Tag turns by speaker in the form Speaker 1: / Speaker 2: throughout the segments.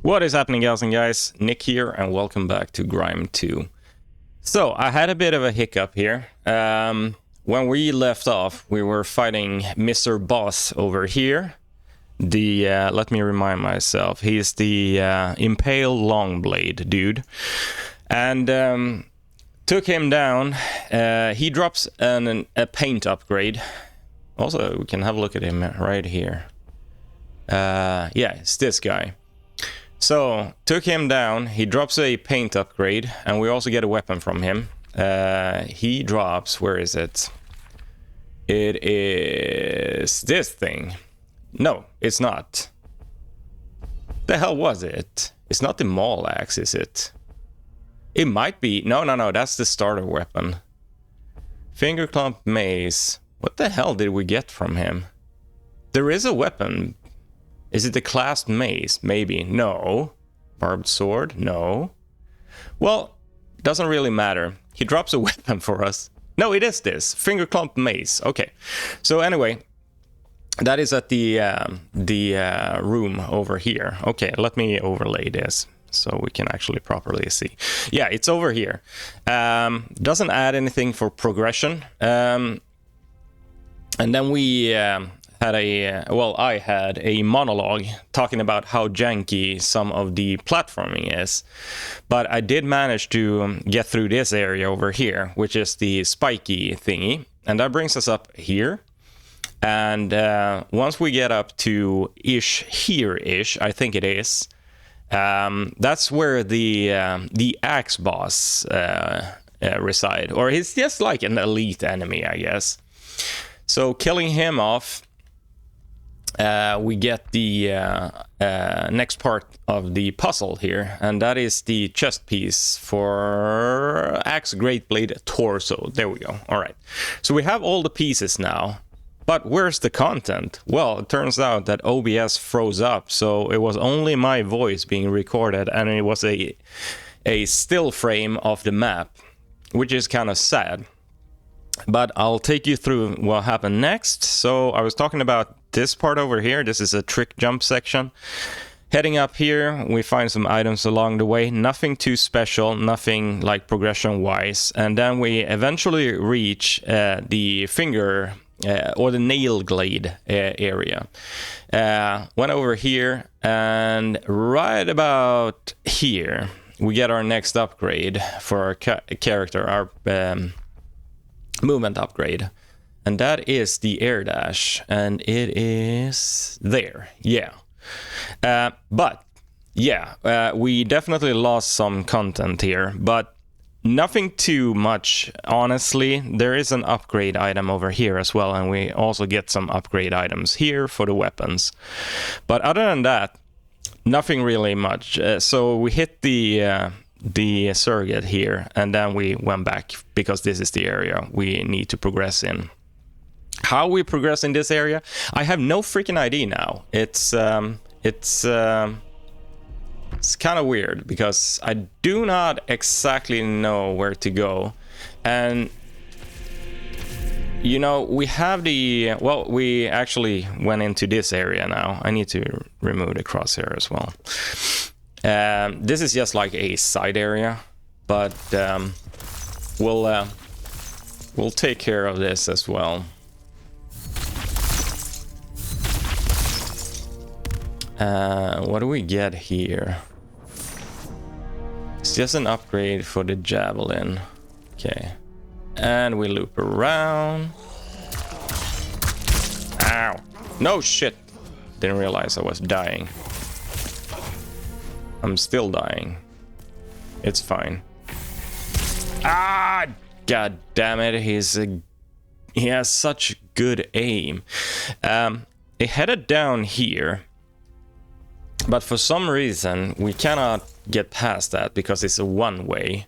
Speaker 1: What is happening, gals and guys? Nick here, and welcome back to GRIME II. So, I had a bit of a hiccup here. When we left off, we were fighting Mr. Boss over here. Let me remind myself, he's the Impale Longblade dude. And took him down. He drops a paint upgrade. Also, we can have a look at him right here. Yeah, it's this guy. So, took him down, he drops a paint upgrade, and we also get a weapon from him. He drops, where is it? It is this thing. No, it's not. The hell was it? It's not the maul axe, is it? It might be. No, that's the starter weapon. Finger clump mace. What the hell did we get from him? There is a weapon. Is it the clasped mace? Maybe. No. Barbed sword? No. Well, doesn't really matter. He drops a weapon for us. No, it is this. Finger clump mace. Okay. So anyway, that is at the room over here. Okay, let me overlay this so we can actually properly see. Yeah, it's over here. Doesn't add anything for progression. And then we... I had a monologue talking about how janky some of the platforming is, but I did manage to get through this area over here, which is the spiky thingy, and that brings us up here. And once we get up to here-ish, I think it is, that's where the axe boss reside, or he's just like an elite enemy, I guess. So killing him off, we get the next part of the puzzle here, and that is the chest piece for Axe Great Blade Torso. There we go. All right. So we have all the pieces now, but where's the content? Well, it turns out that OBS froze up, so it was only my voice being recorded, and it was a still frame of the map, which is kind of sad. But I'll take you through what happened next. So I was talking about this part over here. This is a trick jump section. Heading up here, we find some items along the way. Nothing too special, nothing like progression-wise. And then we eventually reach the finger or the nail glade area. Went over here, and right about here, we get our next upgrade for our character, our... movement upgrade, and that is the air dash, and it is there. We definitely lost some content here, but nothing too much, honestly. There is an upgrade item over here as well, and we also get some upgrade items here for the weapons, but other than that, nothing really much. So we hit the surrogate here, and then we went back because this is the area we need to progress in. How we progress in this area, I have no freaking idea now. It's kind of weird because I do not exactly know where to go. And you know, we have we actually went into this area now. I need to remove the crosshair as well. This is just like a side area, but we'll take care of this as well. What do we get here? It's just an upgrade for the javelin. Okay, and we loop around. Ow! No shit! Didn't realize I was dying. I'm still dying. It's fine. Ah! God damn it, he has such good aim. It headed down here, but for some reason we cannot get past that because it's a one-way.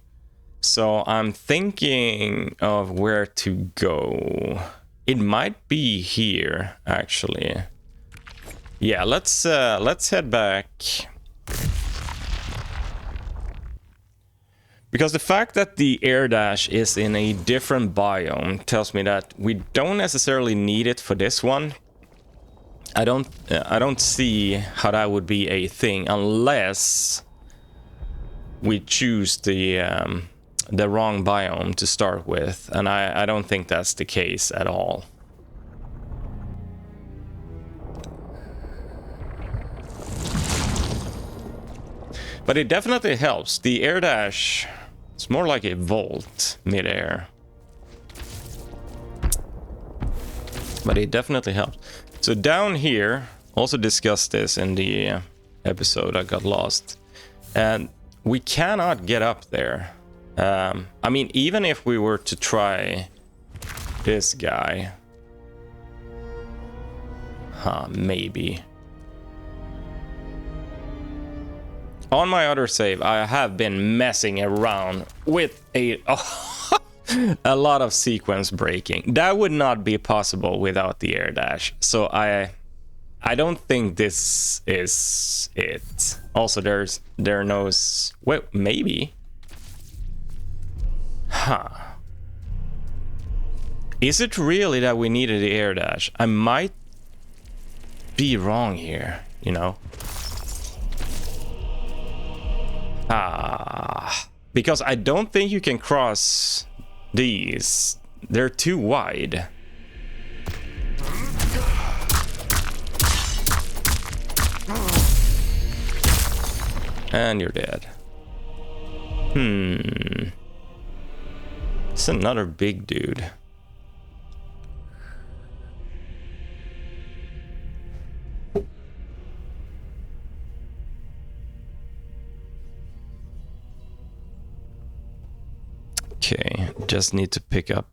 Speaker 1: So I'm thinking of where to go. It might be here, actually. Yeah, let's head back. Because the fact that the air dash is in a different biome tells me that we don't necessarily need it for this one. I don't see how that would be a thing unless we choose the wrong biome to start with, and I don't think that's the case at all. But it definitely helps. The air dash, it's more like a vault mid-air. But it definitely helps. So down here, also discussed this in the episode, I got lost. And we cannot get up there. I mean, even if we were to try this guy. Maybe. On my other save, I have been messing around with a lot of sequence breaking. That would not be possible without the air dash. So I don't think this is it. Also, there are no... Well, maybe. Is it really that we needed the air dash? I might be wrong here, you know. Because I don't think you can cross these. They're too wide. And you're dead. It's another big dude. Okay, just need to pick up.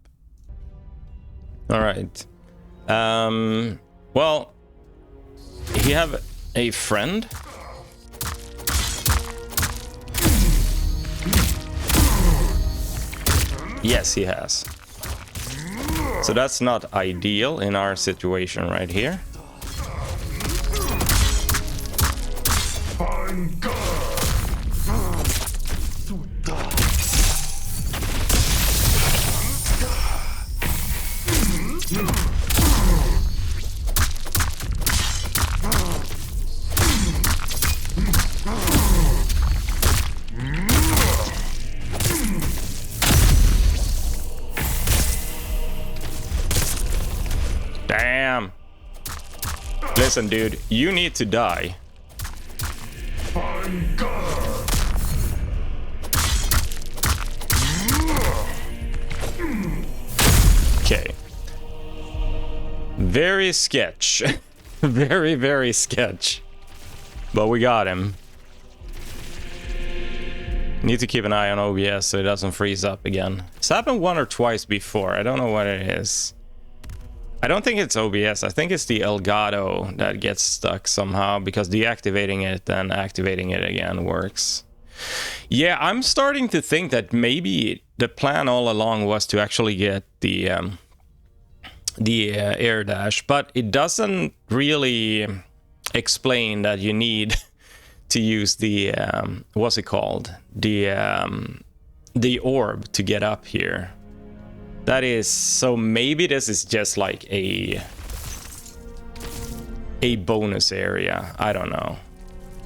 Speaker 1: All right. Well, he have a friend. Yes, he has. So that's not ideal in our situation right here. Damn. Listen, dude, you need to die. Okay. Very sketch. Very, very sketch. But we got him. Need to keep an eye on OBS so it doesn't freeze up again. It's happened one or twice before. I don't know what it is. I don't think it's OBS. I think it's the Elgato that gets stuck somehow, because deactivating it and activating it again works. Yeah, I'm starting to think that maybe the plan all along was to actually get the air dash, but it doesn't really explain that you need to use the what's it called, the orb to get up here. That is, so maybe this is just like a bonus area. I don't know.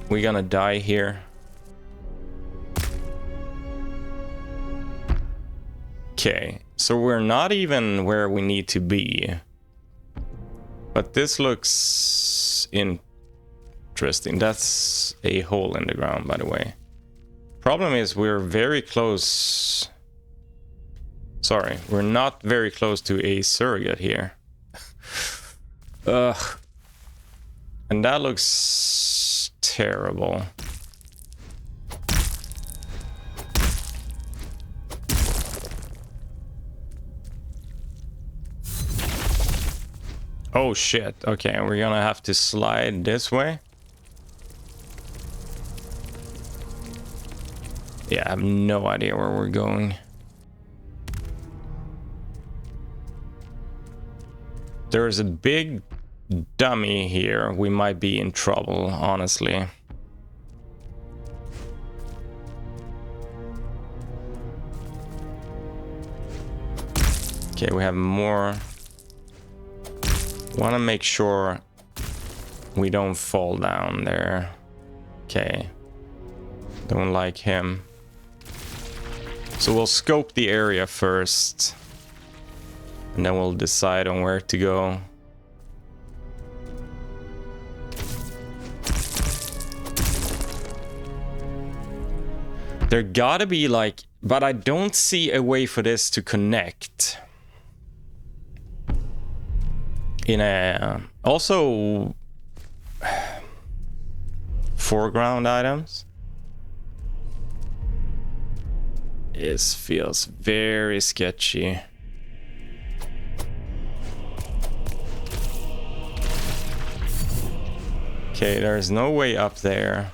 Speaker 1: We're gonna die here. Okay, so we're not even where we need to be. But this looks interesting. That's a hole in the ground, by the way. Problem is we're very close. Sorry, we're not very close to a surrogate here. Ugh. And that looks terrible. Oh shit. Okay, we're gonna have to slide this way. Yeah, I have no idea where we're going. There's a big dummy here. We might be in trouble, honestly. Okay, we have more. Want to make sure we don't fall down there. Okay. Don't like him. So we'll scope the area first. And then we'll decide on where to go. There gotta be like... But I don't see a way for this to connect. In a... Also... Foreground items. This feels very sketchy. Okay, there's no way up there.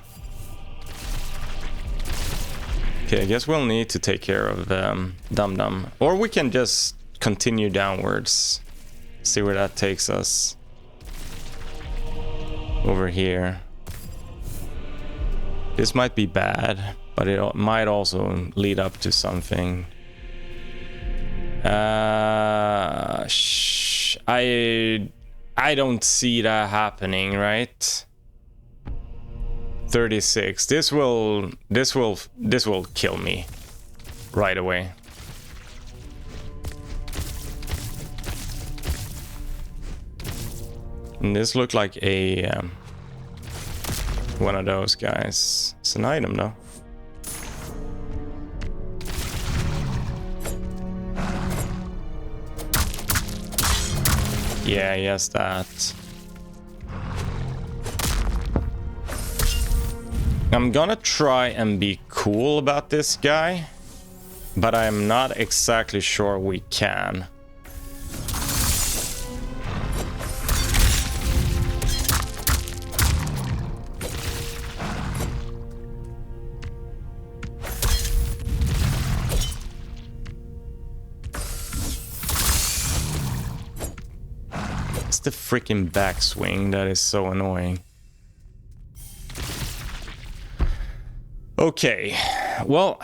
Speaker 1: Okay, I guess we'll need to take care of Dum Dum. Or we can just continue downwards. See where that takes us. Over here. This might be bad, but it might also lead up to something. I don't see that happening, right? 36. This will kill me right away. And this looked like a one of those guys. It's an item though. Yeah, yes, that. I'm gonna try and be cool about this guy, but I'm not exactly sure we can. It's the freaking backswing that is so annoying. Okay, well,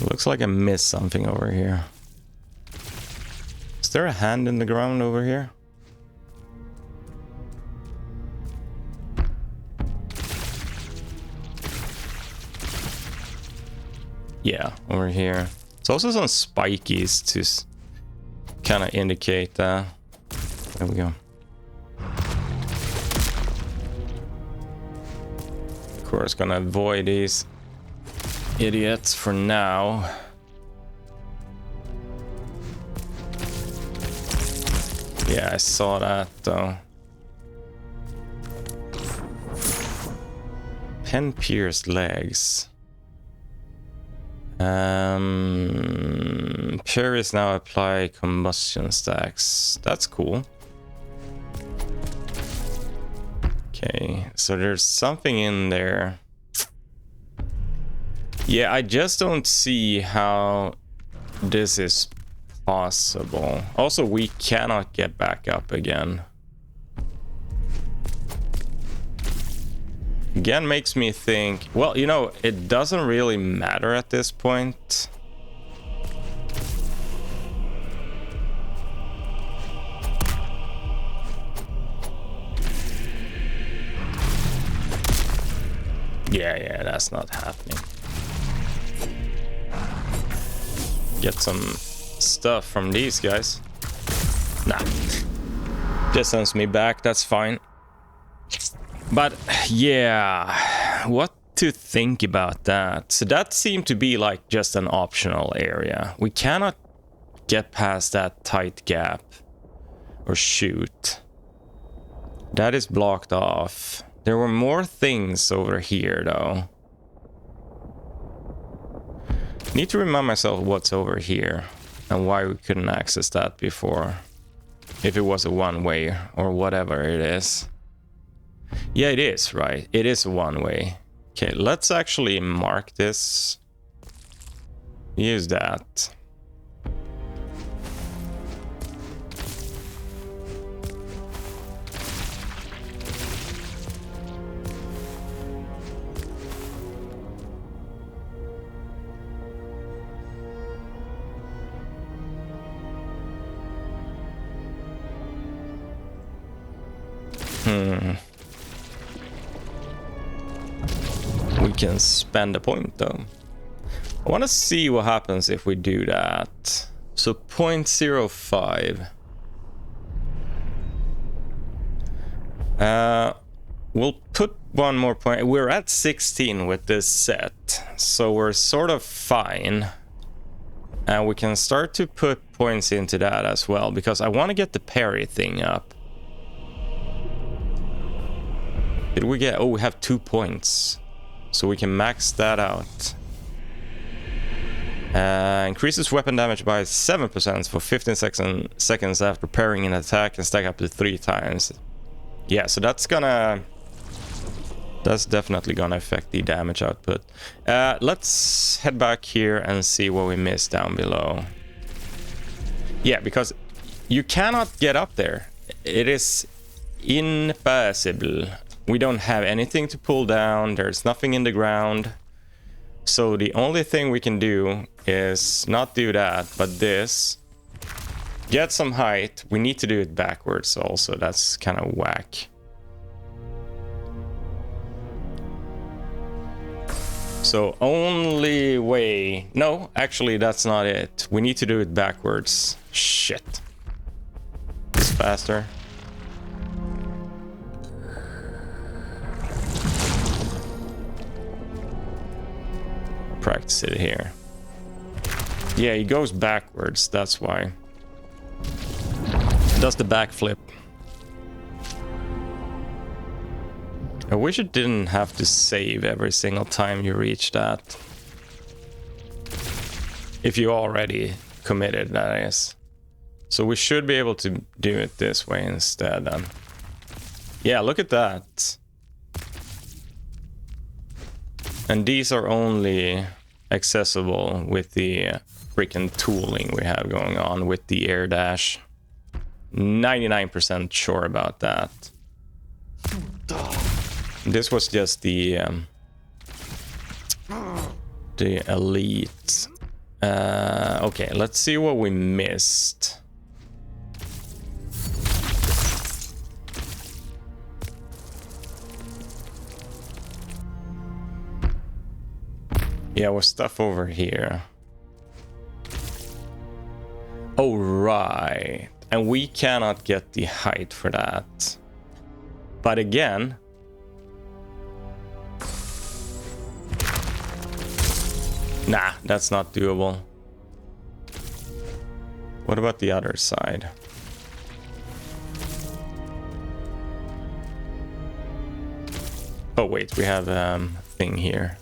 Speaker 1: Looks like I missed something over here. Is there a hand in the ground over here? Yeah, over here. It's also some spikies to kind of indicate that. There we go. Of course, gonna avoid these idiots for now. Yeah, I saw that though. Pen pierced legs. Cherries now apply combustion stacks. That's cool. Okay, so there's something in there. Yeah, I just don't see how this is possible. Also, we cannot get back up again. Again, makes me think, well, you know, it doesn't really matter at this point. Yeah, that's not happening. Get some stuff from these guys. Nah. Just sends me back, that's fine. But yeah, what to think about that? So that seemed to be like just an optional area. We cannot get past that tight gap or shoot. That is blocked off. There were more things over here though. Need to remind myself what's over here and why we couldn't access that before. If it was a one-way or whatever it is. Yeah, it is, right? It is a one-way. Okay, let's actually mark this. Use that. We can spend a point though. I want to see what happens if we do that. So 0.05. We'll put one more point. We're at 16 with this set, so we're sort of fine. And we can start to put points into that as well, because I want to get the parry thing up. Did we get... Oh, we have 2 points. So we can max that out. Increases weapon damage by 7% for 15 seconds after parrying an attack and stack up to 3 times. Yeah, so that's definitely gonna affect the damage output. Let's head back here and see what we missed down below. Yeah, because you cannot get up there. It is impossible. We don't have anything to pull down. There's nothing in the ground. So the only thing we can do is not do that, but this. Get some height. We need to do it backwards also. That's kind of whack. So only way... No, actually that's not it. We need to do it backwards. Shit. It's faster. Practice it here. Yeah, he goes backwards, that's why. Does the backflip. I wish it didn't have to save every single time you reach that. If you already committed, that is. So we should be able to do it this way instead then. Yeah, look at that. And these are only accessible with the freaking tooling we have going on with the air dash. 99% sure about that. This was just the elite. Okay, let's see what we missed. Yeah, with stuff over here. Oh, right. And we cannot get the height for that. But again... Nah, that's not doable. What about the other side? Oh, wait, we have a thing here.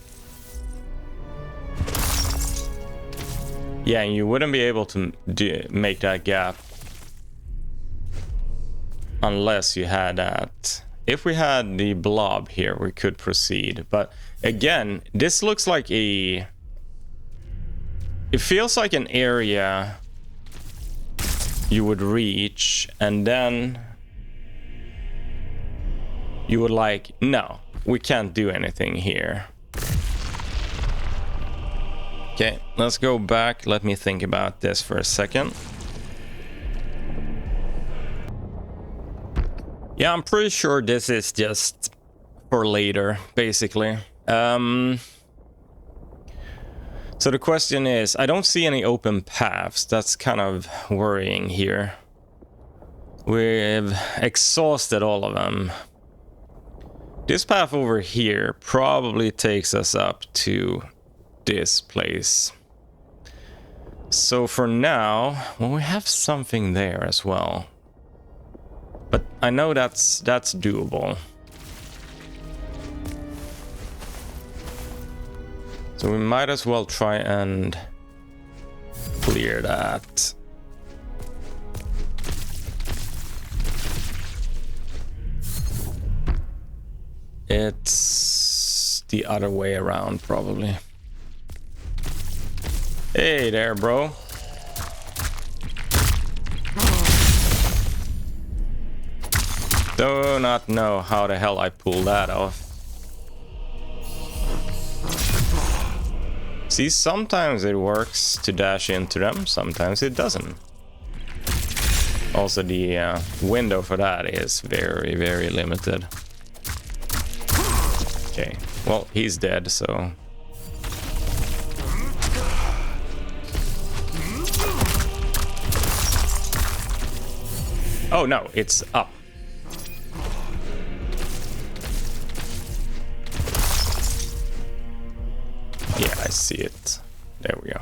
Speaker 1: Yeah, and you wouldn't be able to make that gap unless you had that. If we had the blob here, we could proceed. But again, this looks like a... It feels like an area you would reach, and then you would like, no, we can't do anything here. Okay, let's go back. Let me think about this for a second. Yeah, I'm pretty sure this is just for later, basically. So the question is, I don't see any open paths. That's kind of worrying here. We've exhausted all of them. This path over here probably takes us up to this place. So for now, well, we have something there as well. But I know that's doable. So we might as well try and clear that. It's the other way around, probably. Hey there, bro. Do not know how the hell I pulled that off. See, sometimes it works to dash into them, sometimes it doesn't. Also, the window for that is very, very limited. Okay, well, he's dead, so... Oh, no, it's up. Yeah, I see it. There we go.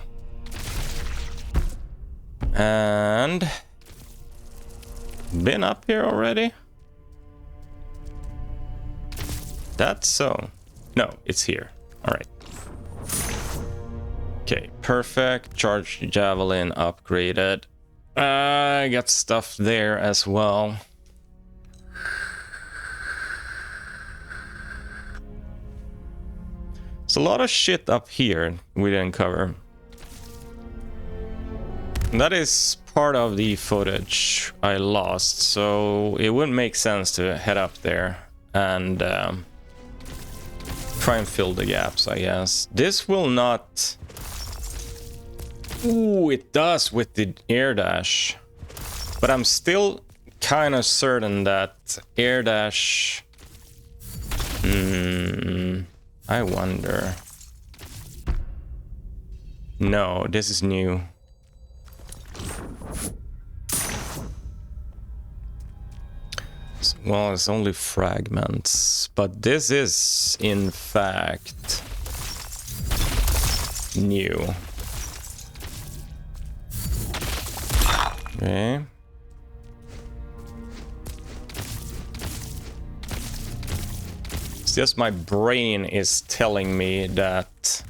Speaker 1: And... Been up here already? That's so. No, it's here. Alright. Okay, perfect. Charged javelin upgraded. I got stuff there as well. There's a lot of shit up here we didn't cover. That is part of the footage I lost, so it wouldn't make sense to head up there and try and fill the gaps, I guess. This will not... Ooh, it does with the air dash. But I'm still kind of certain that air dash... I wonder... No, this is new. Well, it's only fragments, but this is, in fact, new. Okay. It's just my brain is telling me that...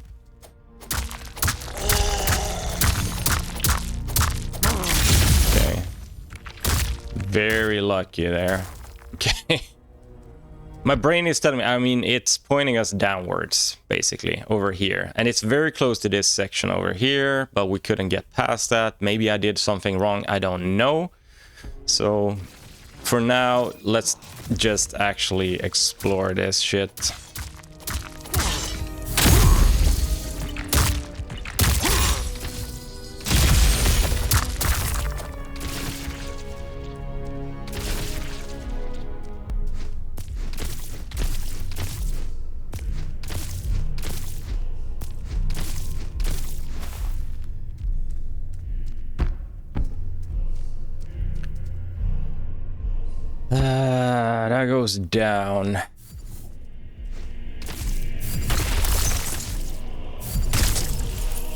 Speaker 1: Okay. Very lucky there. Okay. My brain is telling me, I mean, it's pointing us downwards, basically, over here. And it's very close to this section over here, but we couldn't get past that. Maybe I did something wrong, I don't know. So, for now, let's just actually explore this shit. That goes down.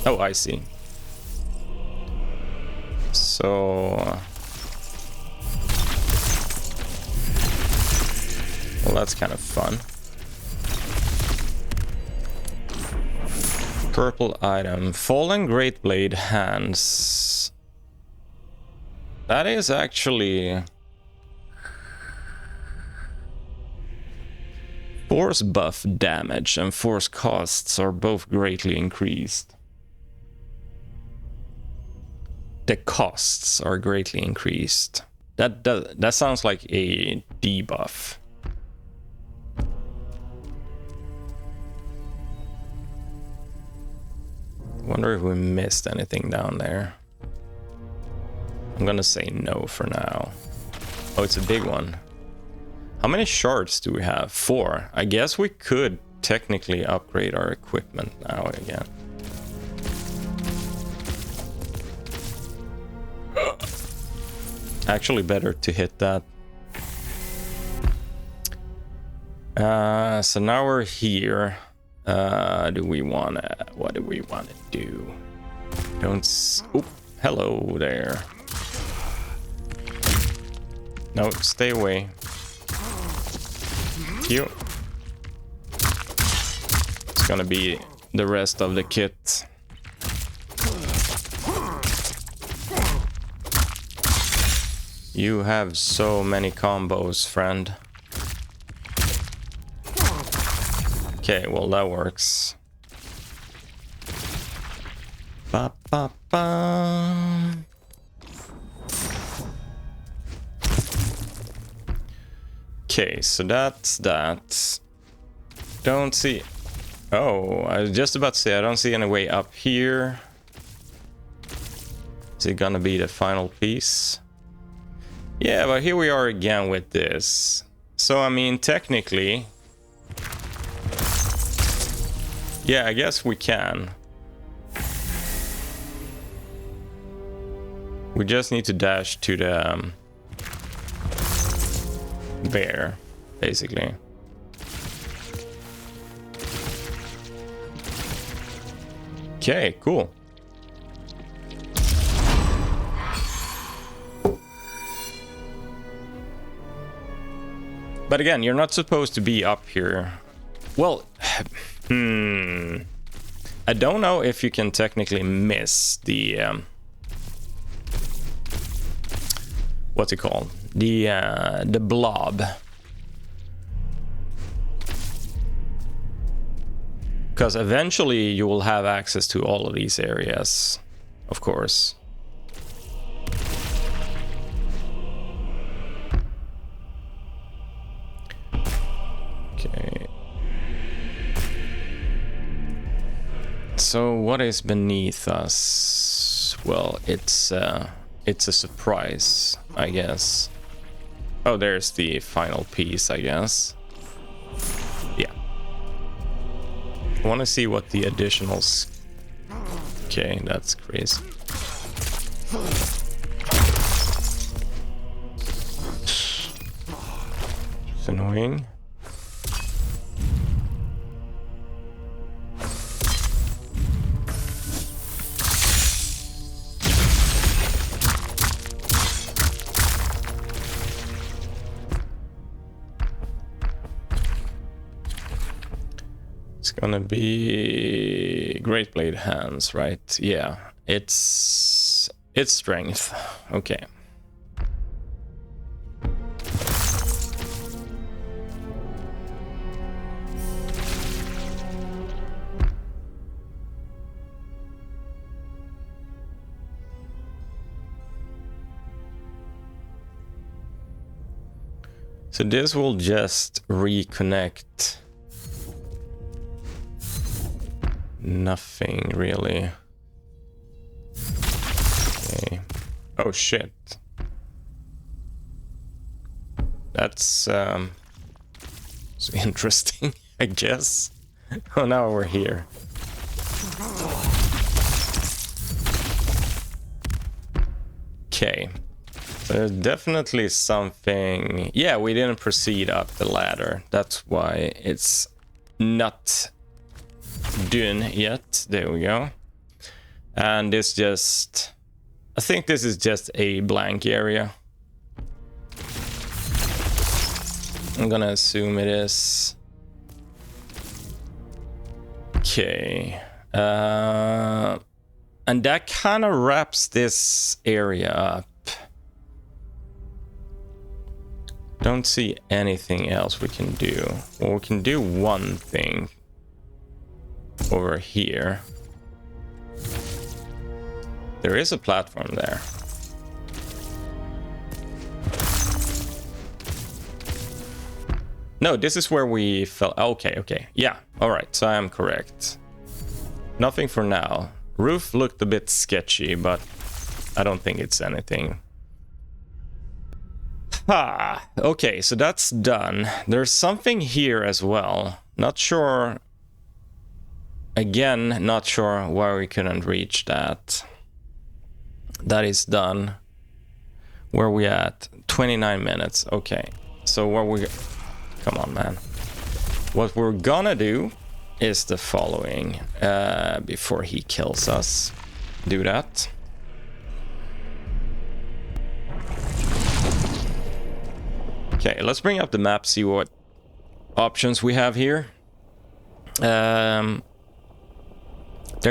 Speaker 1: Oh, I see. So... Well, that's kind of fun. Purple item. Fallen Great Blade Hands. That is actually... Force buff damage and force costs are both greatly increased. The costs are greatly increased. That sounds like a debuff. Wonder if we missed anything down there. I'm gonna say no for now. Oh, it's a big one. How many shards do we have? 4. I guess we could technically upgrade our equipment now again. Actually better to hit that. So now we're here. What do we wanna do? Oop, hello there. No, stay away. You. It's gonna be the rest of the kit. You have so many combos, friend. Okay, well that works. Ba ba ba. Okay, so that's that. Don't see... Oh, I was just about to say, I don't see any way up here. Is it gonna be the final piece? Yeah, but here we are again with this. So, I mean, technically... Yeah, I guess we can. We just need to dash to the... there, basically. Okay, cool. But again, you're not supposed to be up here. Well, I don't know if you can technically miss the what's it called? The blob. Because eventually you will have access to all of these areas, of course. Okay. So what is beneath us? Well, it's a surprise, I guess. Oh, there's the final piece, I guess. Yeah. I want to see what the additionals... Okay, that's crazy. It's annoying. It's gonna be Great Blade Hands, right? Yeah, it's strength. Okay. So this will just reconnect. Nothing really. Okay. Oh shit. That's so interesting, I guess. Oh, now we're here. Okay. So there's definitely something. Yeah, we didn't proceed up the ladder. That's why it's not done yet. There we go. And it's just... I think this is just a blank area. I'm gonna assume it is. Okay. And that kind of wraps this area up. Don't see anything else we can do. Well, we can do one thing over here. There is a platform there. No, this is where we fell. Okay, okay. Yeah, alright, so I am correct. Nothing for now. Roof looked a bit sketchy, but I don't think it's anything. Ah, okay, so that's done. There's something here as well. Not sure. Again, not sure why we couldn't reach that. That is done. Where are we at? 29 minutes. Okay. So where we... Come on, man. What we're gonna do is the following. Before he kills us. Do that. Okay, let's bring up the map, see what options we have here. There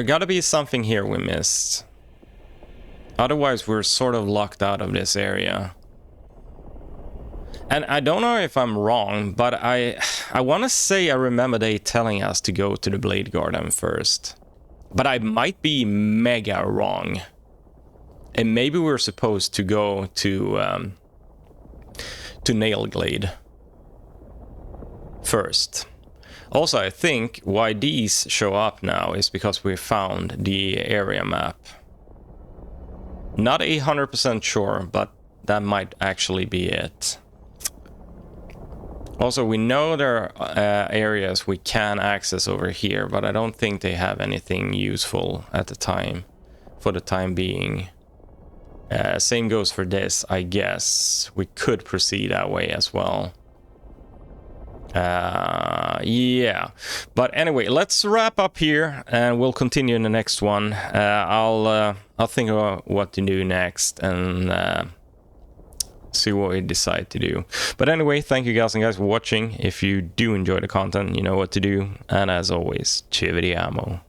Speaker 1: gotta be something here we missed. Otherwise, we're sort of locked out of this area. And I don't know if I'm wrong, but I want to say I remember they telling us to go to the Blade Garden first. But I might be mega wrong. And maybe we're supposed to go to Nailglade first. Also, I think why these show up now is because we found the area map. Not 100% sure, but that might actually be it. Also, we know there are areas we can access over here, but I don't think they have anything useful at the time, for the time being. Same goes for this, I guess. We could proceed that way as well. Yeah, but anyway, let's wrap up here and we'll continue in the next one. I'll think about what to do next and see what we decide to do. But anyway, thank you guys for watching. If you do enjoy the content, you know what to do, and as always, ci vediamo.